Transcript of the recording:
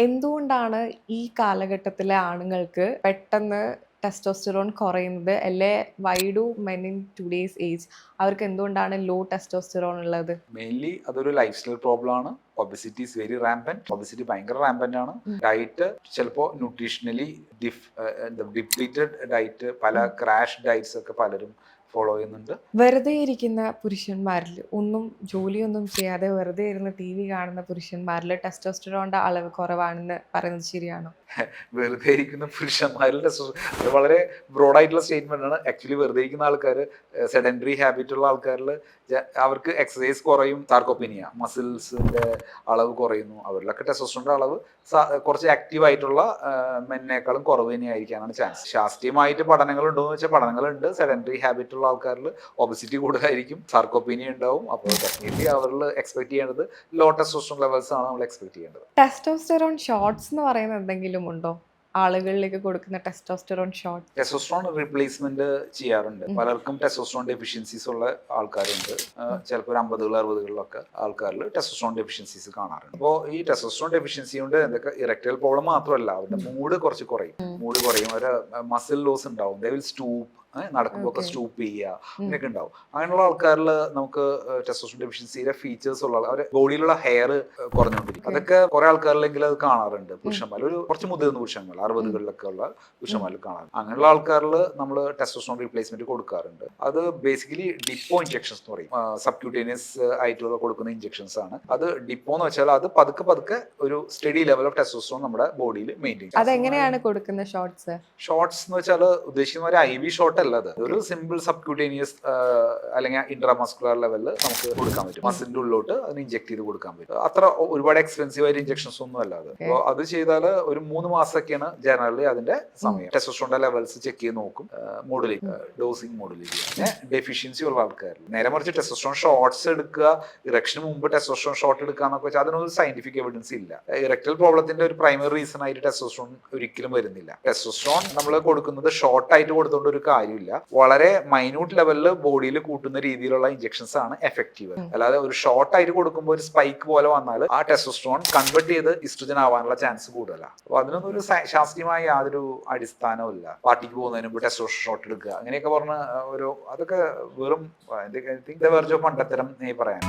എന്തുകൊണ്ടാണ് ഈ കാലഘട്ടത്തിലെ ആണുങ്ങൾക്ക് പെട്ടെന്ന് ടെസ്റ്റോസ്റ്ററോൺ കുറയുന്നത്? അല്ലെ why do men in today's age അവർക്ക് എന്തുകൊണ്ടാണ് ലോ ടെസ്റ്റോസ്റ്ററോൺ ഉള്ളത്? മെയിൻലി അതൊരു ലൈഫ് സ്റ്റൈൽ പ്രോബ്ലം ആണ്. Obesity is very rampant. Obesity ഭയങ്കര റാമ്പന്റ് ആണ്. ഡയറ്റ് ചിലപ്പോൾ ന്യൂട്രീഷണലി ഡിപ്ലീറ്റഡ് ഡയറ്റ്, പല ക്രാഷ് ഡയറ്റ്സ് ഒക്കെ പലരും ഫോളോ ചെയ്യുന്നുണ്ട്. വെറുതെ ഇരിക്കുന്ന പുരുഷന്മാരിൽ, ഒന്നും ജോലിയൊന്നും ചെയ്യാതെ വെറുതെ ഇരുന്ന് ടി വി കാണുന്ന പുരുഷന്മാരിൽ ടെസ്റ്റോസ്റ്ററോണിന്റെ അളവ് കുറവാണെന്ന് പറയുന്നത് ശരിയാണോ? വെറുതെ ഇരിക്കുന്ന പുരുഷന്മാരുടെ അത് വളരെ ബ്രോഡായിട്ടുള്ള സ്റ്റേറ്റ്മെന്റ് ആണ്. ആക്ച്വലി വെറുതെ ഇരിക്കുന്ന ആൾക്കാർ, സെഡൻഡറി ഹാബിറ്റ് ഉള്ള ആൾക്കാരിൽ അവർക്ക് എക്സസൈസ് കുറയും, സാർക്കോപ്പീനിയ മസിൽസിന്റെ അളവ് കുറയുന്നു. അവരിലൊക്കെ ടെസ്റ്റോസ്റ്ററോണിന്റെ അളവ് കുറച്ച് ആക്റ്റീവ് ആയിട്ടുള്ള മെന്നേക്കാളും കുറവ് തന്നെയായിരിക്കാനാണ് ചാൻസ്. ശാസ്ത്രീയമായിട്ട് പഠനങ്ങൾ ഉണ്ടോ എന്ന് വെച്ചാൽ പഠനങ്ങളുണ്ട്. സെഡൻഡറി ഹാബിറ്റ് ഉള്ള ആൾക്കാരിൽ ഒബിസിറ്റി കൂടുതലായിരിക്കും, സാർക്കോപ്പീനിയ ഉണ്ടാവും. അപ്പോൾ ഡെഫിനറ്റ്ലി അവരിൽ എക്സ്പെക്ട് ചെയ്യേണ്ടത് ലോ ടെസ്റ്റോസ്റ്ററോൺ ലെവൽസ് ആണ് നമ്മൾ എക്സ്പെക്ട് ചെയ്യേണ്ടത്. ടെസ്റ്റോസ്റ്ററോൺ ഷോട്ട്സ് എന്ന് പറയുന്നത് എന്തെങ്കിലും ഉണ്ടോ? ആളുകളിലേക്ക് കൊടുക്കുന്ന ടെസ്റ്റോസ്റ്ററോൺ ഷോട്ട്. ടെസ്റ്റോസ്റ്ററോൺ റീപ്ലേസ്മെന്റ് ചെയ്യാറുണ്ട്. പലർക്കും ടെസ്റ്റോസ്റ്ററോൺ ഡെഫിഷ്യൻസീസ് ഉള്ള ആൾക്കാരുണ്ട്. ചിലപ്പോൾ ഒരു 50 60 ആൾക്കാരിൽ ടെസ്റ്റോസ്റ്ററോൺ ഡെഫിഷ്യൻസീസ് കാണാറുണ്ട്. അപ്പോൾ ഈ ടെസ്റ്റോസ്റ്ററോൺ ഡെഫിഷ്യൻസി കൊണ്ട് എന്തൊക്കെ ഇറക്ടൈൽ പ്രോബ്ലം മാത്രമല്ല, അവരുടെ മൂഡ് കുറച്ച് കുറയും, ഒരു മസിൽ ലോസ് ഉണ്ടാവും, ദേ വിൽ സ്റ്റൂപ്പ്, നടക്കുമ്പോൾ ഒക്കെ സ്റ്റൂപ്പ് ചെയ്യുക, അങ്ങനെയൊക്കെ ഉണ്ടാവും. അങ്ങനെയുള്ള ആൾക്കാരിൽ നമുക്ക് ടെസ്റ്റോസ്റ്ററോൺ ഡെഫിഷ്യൻസിയുടെ ഫീച്ചേഴ്സ് ഉള്ള അവരുടെ ബോഡിയിലുള്ള ഹെയർ കുറഞ്ഞുകൊണ്ടിരിക്കും. അതൊക്കെ കുറെ ആൾക്കാരിലെങ്കിലും അത് കാണാറുണ്ട്. പുരുഷന്മാർ ഒരു കുറച്ച് മുതിർന്ന പുരുഷന്മാർ 60 ഉള്ള പുരുഷന്മാരിൽ കാണാറുണ്ട്. അങ്ങനെയുള്ള ആൾക്കാരിൽ നമ്മൾ ടെസ്റ്റോസ്റ്ററോൺ റീപ്ലേസ്മെന്റ് കൊടുക്കാറുണ്ട്. അത് ബേസിക്കലി ഡിപ്പോ ഇഞ്ചക്ഷൻസ് എന്ന് പറയും. സബ്ക്യൂട്ടേനിയസ് ആയിട്ടുള്ള കൊടുക്കുന്ന ഇഞ്ചക്ഷൻസ് ആണ്. അത് ഡിപ്പോ എന്ന് വെച്ചാൽ അത് പതുക്കെ ഒരു സ്റ്റഡി ലെവൽ ഓഫ് ടെസ്റ്റോസ്റ്ററോൺ നമ്മുടെ ബോഡിയിൽ മെയിൻറ്റെയിൻ. അതെങ്ങനെയാണ് കൊടുക്കുന്ന ഷോട്ട്സ്? ഷോർട്സ് എന്ന് വെച്ചാൽ ഉദ്ദേശിക്കുന്ന ഒരു IV ഷോട്ട് അല്ല, അത് ഒരു സിമ്പിൾ സബ്ക്യൂട്ടേനിയസ് അല്ലെങ്കിൽ ഇൻട്രാമസ്കുലർ ലെവലിൽ നമുക്ക് കൊടുക്കാൻ പറ്റും. മസിലിന്റെ ഉള്ളിലോട്ട് അതിന് ഇഞ്ചെക്ട് ചെയ്ത് കൊടുക്കാൻ പറ്റും. അത്ര ഒരുപാട് എക്സ്പെൻസീവ് ആയിട്ട് ഇഞ്ചക്ഷൻസ് ഒന്നും അല്ല അത്. അപ്പോൾ അത് ചെയ്താൽ ഒരു 3 മാസമൊക്കെയാണ് ജനറലി അതിന്റെ സമയം. ടെസ്റ്റോസ്റ്ററോണിന്റെ ലെവൽസ് ചെക്ക് ചെയ്ത് നോക്കും, ഡോസിങ് മോഡുലേറ്റ് ചെയ്യാൻ. ഡെഫിഷ്യൻസി ഉള്ള ആൾക്കാരിൽ നേരെ മറിച്ച് ടെസ്റ്റോസ്റ്ററോൺ ഷോട്ട്സ് എടുക്കുക, ഇറക്ഷന് മുമ്പ് ടെസ്റ്റോസ്റ്ററോൺ ഷോട്ട് എടുക്കുക എന്നൊക്കെ വെച്ചാൽ അതിനൊരു സയന്റിഫിക് എവിഡൻസ് ഇല്ല. ഇറക്ടൽ പ്രോബ്ലത്തിന്റെ ഒരു പ്രൈമറി റീസൺ ആയിട്ട് ടെസ്റ്റോസ്റ്ററോൺ ഒരിക്കലും വരുന്നില്ല. ടെസ്റ്റോസ്റ്ററോൺ നമ്മൾ കൊടുക്കുന്നത് ഷോർട്ട് ആയിട്ട് കൊടുത്തുകൊണ്ട് ഒരു കാര്യമില്ല. വളരെ മൈന്യൂട്ട് ലെവലിൽ ബോഡിയിൽ കൂട്ടുന്ന രീതിയിലുള്ള ഇഞ്ചക്ഷൻസ് ആണ് എഫക്റ്റീവ്. അല്ലാതെ ഒരു ഷോർട്ട് ആയിട്ട് കൊടുക്കുമ്പോൾ ഒരു സ്പൈക്ക് പോലെ വന്നാൽ ആ ടെസ്റ്റോസ്റ്ററോൺ കൺവേർട്ട് ചെയ്ത് ഇസ്ട്രോജൻ ആവാനുള്ള ചാൻസ് കൂടുതലാണ്. അപ്പോൾ അതിനൊന്നും ഒരു ശാസ്ത്രീയമായ യാതൊരു അടിസ്ഥാനവും ഇല്ല. പാർട്ടിക്ക് പോകുന്നതിന് മുമ്പ് ടെസ്റ്റോസ്റ്ററോൺ ഷോട്ട് എടുക്കുക അങ്ങനെയൊക്കെ പറഞ്ഞ അതൊക്കെ വെറും പണ്ടത്തരം പറയാൻ.